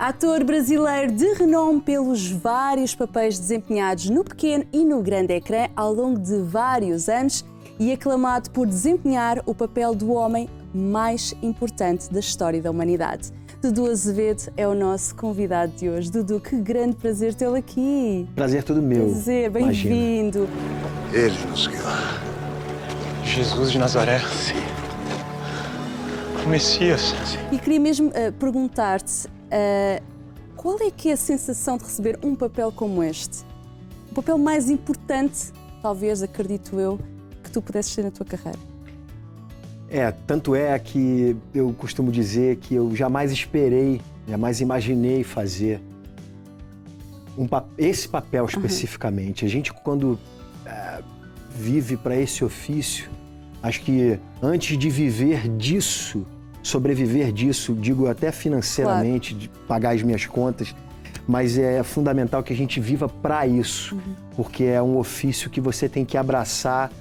Ator brasileiro de renome pelos vários papéis desempenhados no pequeno e no grande ecrã ao longo de vários anos e aclamado por desempenhar o papel do homem mais importante da história da humanidade. Dudu Azevedo é o nosso convidado de hoje. Dudu, que grande prazer tê-lo aqui. Prazer todo meu. Prazer, bem-vindo. Ele nos guiou. Jesus de Nazaré. Sim. O Messias. E queria mesmo perguntar-te qual é que é a sensação de receber um papel como este? O papel mais importante, talvez, acredito eu, que tu pudesses ter na tua carreira. Tanto é que eu costumo dizer que eu jamais esperei, jamais imaginei fazer esse papel especificamente. A gente, quando vive para esse ofício, acho que antes de viver disso, sobreviver disso, digo até financeiramente, de pagar as minhas contas, mas é fundamental que a gente viva para isso, porque é um ofício que você tem que abraçar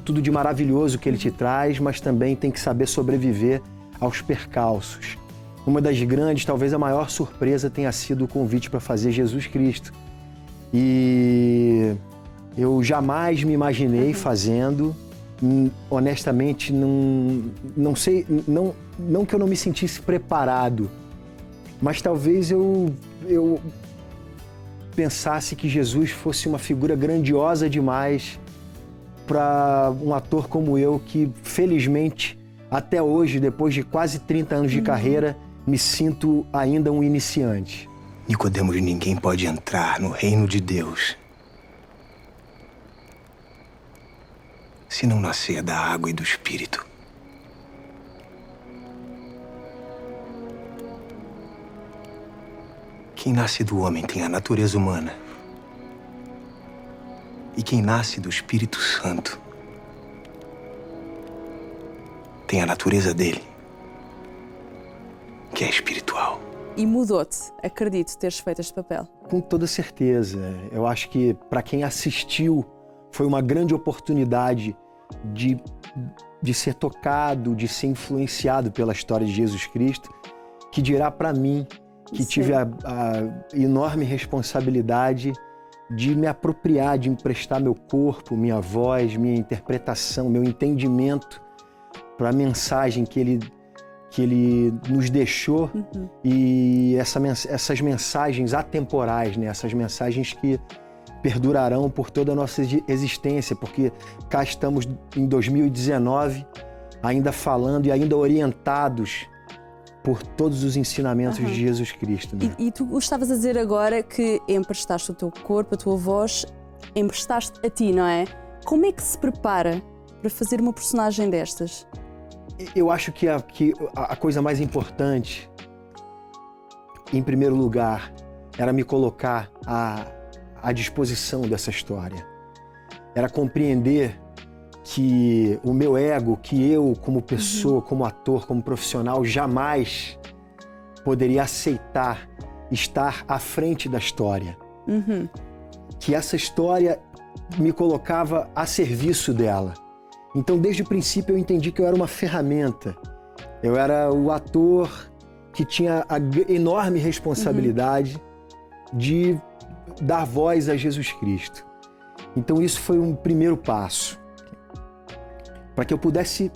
tudo de maravilhoso que ele te traz, mas também tem que saber sobreviver aos percalços. Uma das grandes, talvez a maior surpresa tenha sido o convite para fazer Jesus Cristo. E eu jamais me imaginei fazendo, honestamente, não sei, não que eu não me sentisse preparado, mas talvez eu pensasse que Jesus fosse uma figura grandiosa demais para um ator como eu, que felizmente, até hoje, depois de quase 30 anos de carreira, me sinto ainda um iniciante. Nicodemos, ninguém pode entrar no reino de Deus se não nascer da água e do Espírito. Quem nasce do homem tem a natureza humana. E quem nasce do Espírito Santo tem a natureza dele, que é espiritual. E mudou-te, acredito, teres feito este papel. Com toda certeza. Eu acho que para quem assistiu foi uma grande oportunidade de ser tocado, de ser influenciado pela história de Jesus Cristo, que dirá para mim que tive a enorme responsabilidade de me apropriar, de emprestar meu corpo, minha voz, minha interpretação, meu entendimento para a mensagem que ele nos deixou e essas mensagens atemporais, né? Essas mensagens que perdurarão por toda a nossa existência, porque cá estamos em 2019, ainda falando e ainda orientados por todos os ensinamentos de Jesus Cristo. Né? E tu estavas a dizer agora que emprestaste o teu corpo, a tua voz, emprestaste a ti, não é? Como é que se prepara para fazer uma personagem destas? Eu acho que a coisa mais importante, em primeiro lugar, era me colocar à disposição dessa história. Era compreender que o meu ego, que eu como pessoa, como ator, como profissional, jamais poderia aceitar estar à frente da história. Que essa história me colocava a serviço dela. Então, desde o princípio, eu entendi que eu era uma ferramenta. Eu era o ator que tinha a enorme responsabilidade de dar voz a Jesus Cristo. Então, isso foi um primeiro passo. Para que eu pudesse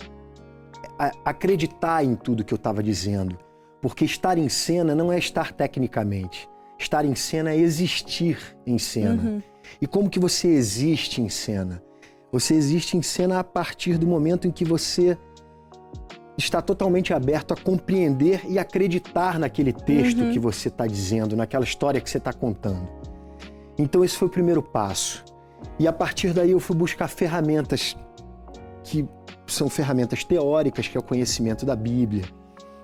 acreditar em tudo que eu estava dizendo. Porque estar em cena não é estar tecnicamente. Estar em cena é existir em cena. E como que você existe em cena? Você existe em cena a partir do momento em que você está totalmente aberto a compreender e acreditar naquele texto que você está dizendo, naquela história que você está contando. Então esse foi o primeiro passo. E a partir daí eu fui buscar ferramentas que são ferramentas teóricas, que é o conhecimento da Bíblia,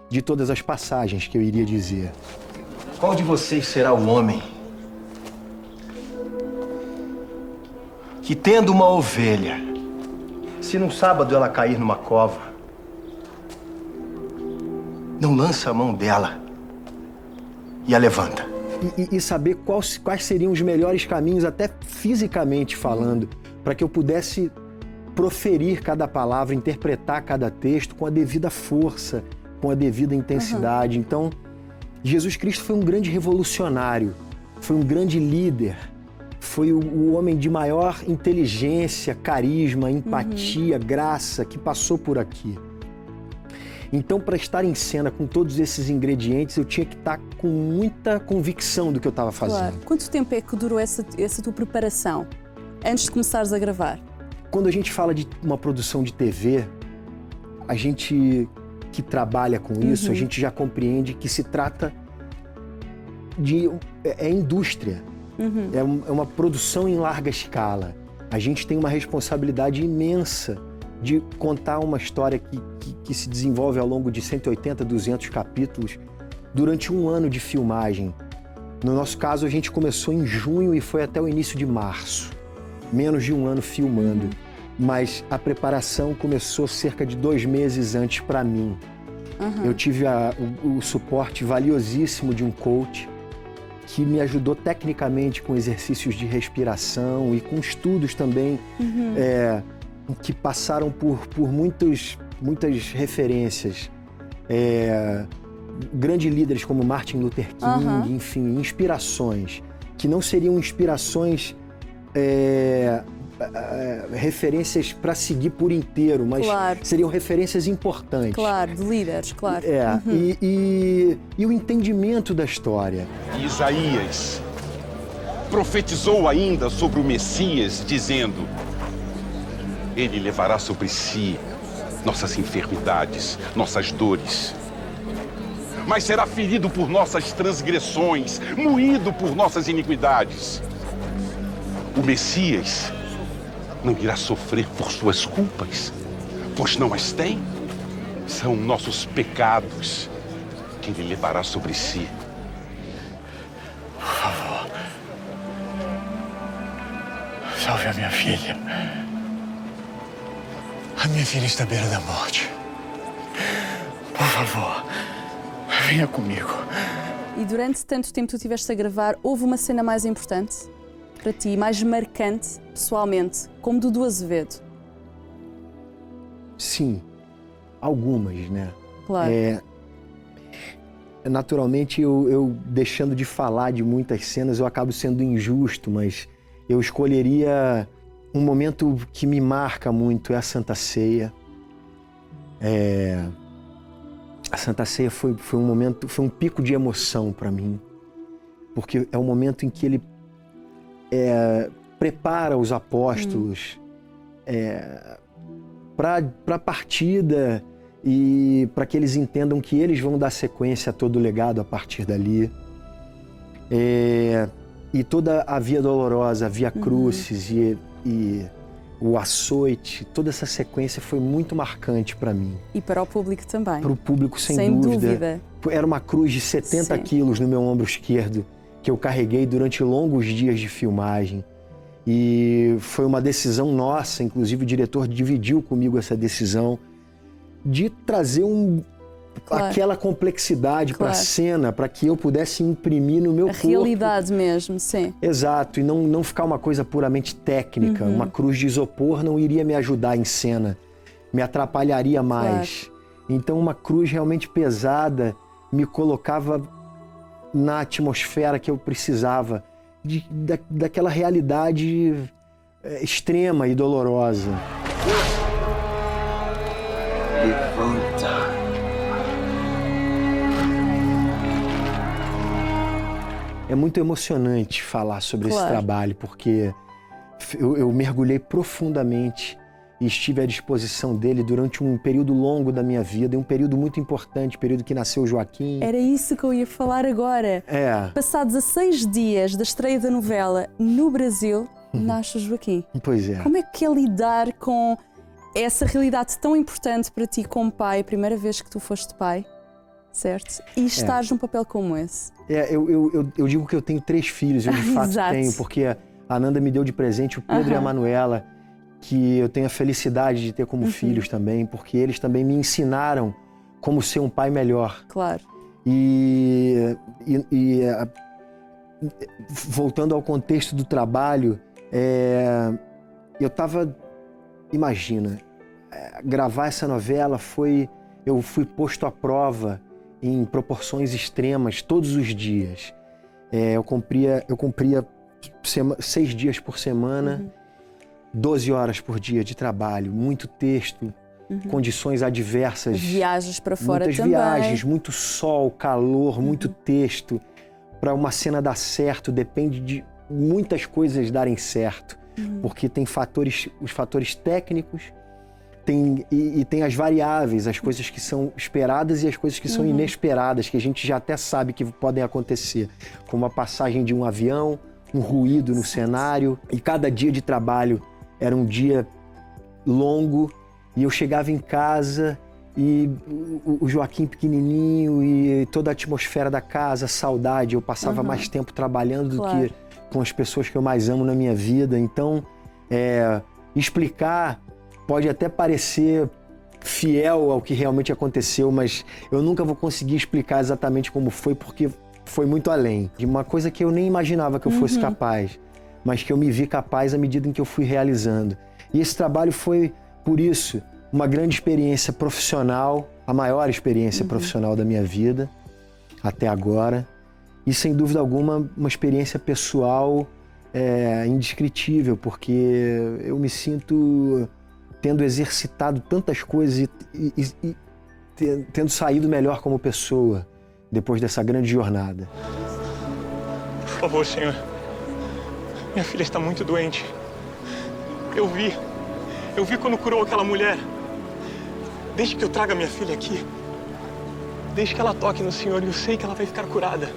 de todas as passagens que eu iria dizer. Qual de vocês será o homem que, tendo uma ovelha, se num sábado ela cair numa cova, não lança a mão dela e a levanta? E saber quais seriam os melhores caminhos, até fisicamente falando, para que eu pudesse proferir cada palavra, interpretar cada texto com a devida força, com a devida intensidade. Então, Jesus Cristo foi um grande revolucionário, foi um grande líder, foi o homem de maior inteligência, carisma, empatia, graça que passou por aqui. Então, para estar em cena com todos esses ingredientes, eu tinha que estar com muita convicção do que eu estava fazendo. Claro. Quanto tempo é que durou essa tua preparação antes de começares a gravar? Quando a gente fala de uma produção de TV, a gente que trabalha com isso, a gente já compreende que se trata de... é indústria, é uma produção em larga escala. A gente tem uma responsabilidade imensa de contar uma história que se desenvolve ao longo de 180, 200 capítulos durante um ano de filmagem. No nosso caso, a gente começou em junho e foi até o início de março. Menos de um ano filmando. Mas a preparação começou cerca de 2 meses antes para mim. Eu tive o suporte valiosíssimo de um coach que me ajudou tecnicamente com exercícios de respiração e com estudos também que passaram por muitas referências. Grandes líderes como Martin Luther King, enfim, inspirações, que não seriam inspirações, referências para seguir por inteiro, mas seriam referências importantes. Claro, de líderes, claro. E o entendimento da história. Isaías profetizou ainda sobre o Messias, dizendo: ele levará sobre si nossas enfermidades, nossas dores. Mas será ferido por nossas transgressões, moído por nossas iniquidades. O Messias não irá sofrer por suas culpas, pois não as tem. São nossos pecados que ele levará sobre si. Por favor, salve a minha filha. A minha filha está à beira da morte. Por favor, venha comigo. E durante tanto tempo que tu estiveste a gravar, houve uma cena mais importante para ti, mais marcante, pessoalmente, como Dudu Azevedo? Sim, algumas, né? Claro. Naturalmente, eu deixando de falar de muitas cenas, eu acabo sendo injusto, mas eu escolheria um momento que me marca muito, é a Santa Ceia. A Santa Ceia foi um momento, foi um pico de emoção para mim, porque é um momento em que ele prepara os apóstolos para a partida e para que eles entendam que eles vão dar sequência a todo o legado a partir dali. E toda a Via Dolorosa, a Via Crucis e o açoite, toda essa sequência foi muito marcante para mim. E para o público também. Para o público, sem dúvida. Era uma cruz de 70 quilos no meu ombro esquerdo, que eu carreguei durante longos dias de filmagem. E foi uma decisão nossa, inclusive o diretor dividiu comigo essa decisão, de trazer aquela complexidade para a cena, para que eu pudesse imprimir no meu corpo. A realidade mesmo, sim. Exato, e não ficar uma coisa puramente técnica. Uma cruz de isopor não iria me ajudar em cena, me atrapalharia mais. Claro. Então uma cruz realmente pesada me colocava na atmosfera que eu precisava, daquela realidade extrema e dolorosa. Levanta. É muito emocionante falar sobre esse trabalho, porque eu mergulhei profundamente e estive à disposição dele durante um período longo da minha vida, e um período muito importante, período que nasceu Joaquim. Era isso que eu ia falar agora. Passados 16 dias da estreia da novela no Brasil, nasce o Joaquim. Pois é. Como é que é lidar com essa realidade tão importante para ti como pai, a primeira vez que tu foste pai, certo? E estares num papel como esse? Eu digo que eu tenho 3 filhos, eu de fato tenho, porque a Nanda me deu de presente o Pedro e a Manuela, que eu tenho a felicidade de ter como filhos também, porque eles também me ensinaram como ser um pai melhor. Claro. Voltando ao contexto do trabalho, eu estava... Imagina, gravar essa novela foi eu fui posto à prova em proporções extremas todos os dias. Eu cumpria 6 dias por semana, 12 horas por dia de trabalho, muito texto, condições adversas. Viagens para fora muitas também. viagens, muito sol, calor, muito texto. Para uma cena dar certo, depende de muitas coisas darem certo. Porque tem os fatores técnicos, tem as variáveis, as coisas que são esperadas e as coisas que são inesperadas, que a gente já até sabe que podem acontecer, como a passagem de um avião, um ruído no cenário. E cada dia de trabalho era um dia longo, e eu chegava em casa e o Joaquim pequenininho e toda a atmosfera da casa, saudade. Eu passava mais tempo trabalhando do que com as pessoas que eu mais amo na minha vida. Então, explicar pode até parecer fiel ao que realmente aconteceu, mas eu nunca vou conseguir explicar exatamente como foi, porque foi muito além de uma coisa que eu nem imaginava que eu fosse capaz, mas que eu me vi capaz à medida em que eu fui realizando. E esse trabalho foi, por isso, uma grande experiência profissional, a maior experiência profissional da minha vida até agora. E, sem dúvida alguma, uma experiência pessoal indescritível, porque eu me sinto tendo exercitado tantas coisas e tendo saído melhor como pessoa depois dessa grande jornada. Por favor, senhor. Minha filha está muito doente. Eu vi quando curou aquela mulher. Desde que eu traga minha filha aqui, desde que ela toque no senhor, eu sei que ela vai ficar curada.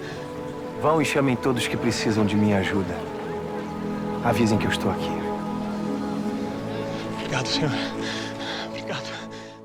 Vão e chamem todos que precisam de minha ajuda. Avisem que eu estou aqui. Obrigado, senhor.